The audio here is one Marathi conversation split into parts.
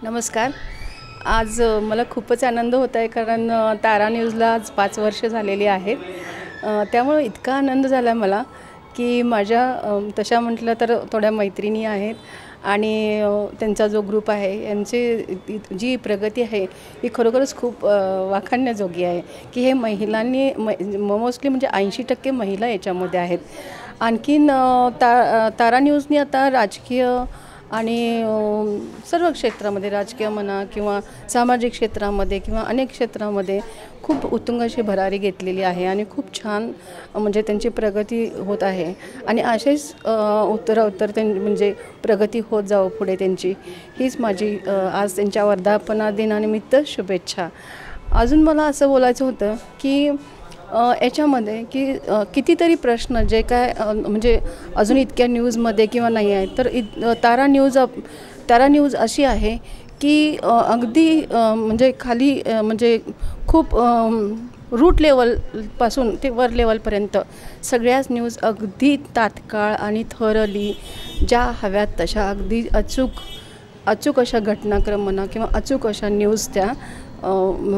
नमस्कार. आज मला खूपच आनंद होत आहे कारण तारा न्यूजला आज 5 वर्ष झालेली आहेत. त्यामुळे इतका आनंद झाला मला की माझ्या तशा म्हटलं तर थोड्या मैत्रिणी आहेत आणि त्यांचा जो ग्रुप आहे यांची जी प्रगती आहे ही खरोखरच खूप वाखाणण्याजोगी आहे की हे महिलांनी मोस्टली म्हणजे 80% महिला याच्यामध्ये आहेत. आणखीन तारा न्यूजनी आता राजकीय आणि सर्व क्षेत्रामध्ये राजकीय म्हणा किंवा सामाजिक क्षेत्रामध्ये किंवा अनेक क्षेत्रामध्ये खूप उत्तुंग अशी भरारी घेतलेली आहे आणि खूप छान म्हणजे त्यांची प्रगती होत आहे आणि असेच उत्तर म्हणजे प्रगती होत जावं पुढे त्यांची, हीच माझी आज त्यांच्या वर्धापना दिनानिमित्त शुभेच्छा. अजून मला असं बोलायचं होतं की याच्यामध्ये की कितीतरी प्रश्न जे काय म्हणजे अजून इतक्या न्यूजमध्ये किंवा नाही आहे तर तारा न्यूज अशी आहे की अगदी म्हणजे खाली म्हणजे खूप रूट लेवलपासून ते वर लेवलपर्यंत सगळ्याच न्यूज अगदी तात्काळ आणि थरली ज्या हव्यात तशा अगदी अचूक अशा घटनाक्रम म्हणा किंवा अचूक अशा न्यूज त्या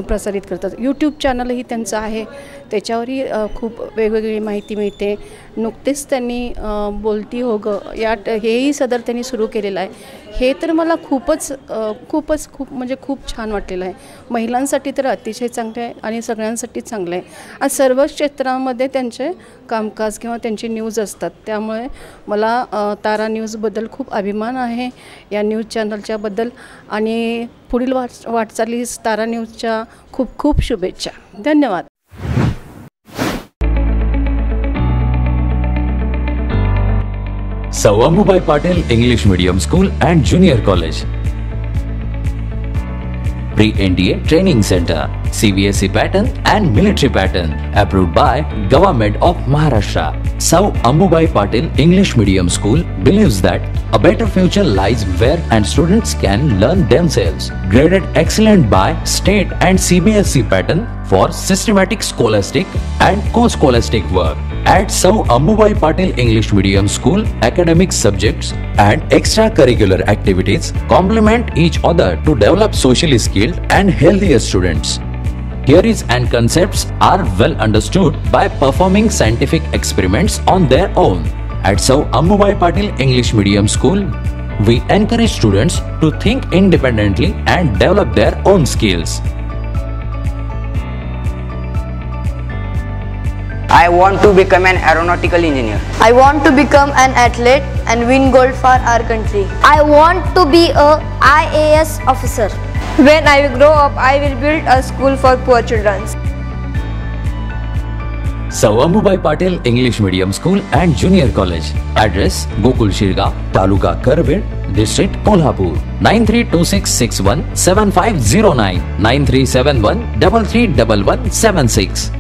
प्रसारित करतात. यूट्यूब चॅनलही त्यांचं आहे, त्याच्यावरही खूप वेगवेगळी माहिती मिळते. नुकतेच त्यांनी बोलती हो ग हेही सदर त्यांनी सुरू केलेलं आहे. हे तर मला खूप म्हणजे खूप छान वाटलेलं आहे. महिलांसाठी तर अतिशय चांगलं आहे आणि सगळ्यांसाठीच चांगलं आहे. आणि सर्व क्षेत्रामध्ये त्यांचे कामकाज किंवा त्यांची न्यूज असतात. त्यामुळे मला तारा न्यूजबद्दल खूप अभिमान आहे या न्यूज चॅनलच्याबद्दल आणि पुढील वाटचालीस तारा न्यूजच्या खूप खूप शुभेच्छा. धन्यवाद. सौ अंबुबाई Patil English Medium School and Junior College. Pre-NDA Training Center, CBSE pattern and military pattern, approved by Government of Maharashtra. Sou Ambubai Patil English Medium School believes that a better future lies where and students can learn themselves. Graded excellent by state and CBSE pattern for systematic scholastic and co-scholastic work. At Sou Ambubai Patil English Medium School, academic subjects and extracurricular activities complement each other to develop socially skilled and healthier students. Theories and concepts are well understood by performing scientific experiments on their own. At Sou Ambubai Patil English Medium School, we encourage students to think independently and develop their own skills. I want to become an aeronautical engineer. I want to become an athlete and win gold for our country. I want to be a IAS officer. When I grow up, I will build a school for poor children. Sou Ambubai Patil English Medium School and Junior College. Address: Gokul Shirgaon, Taluka Karved, District Kolhapur. 9326617509, 9371331176.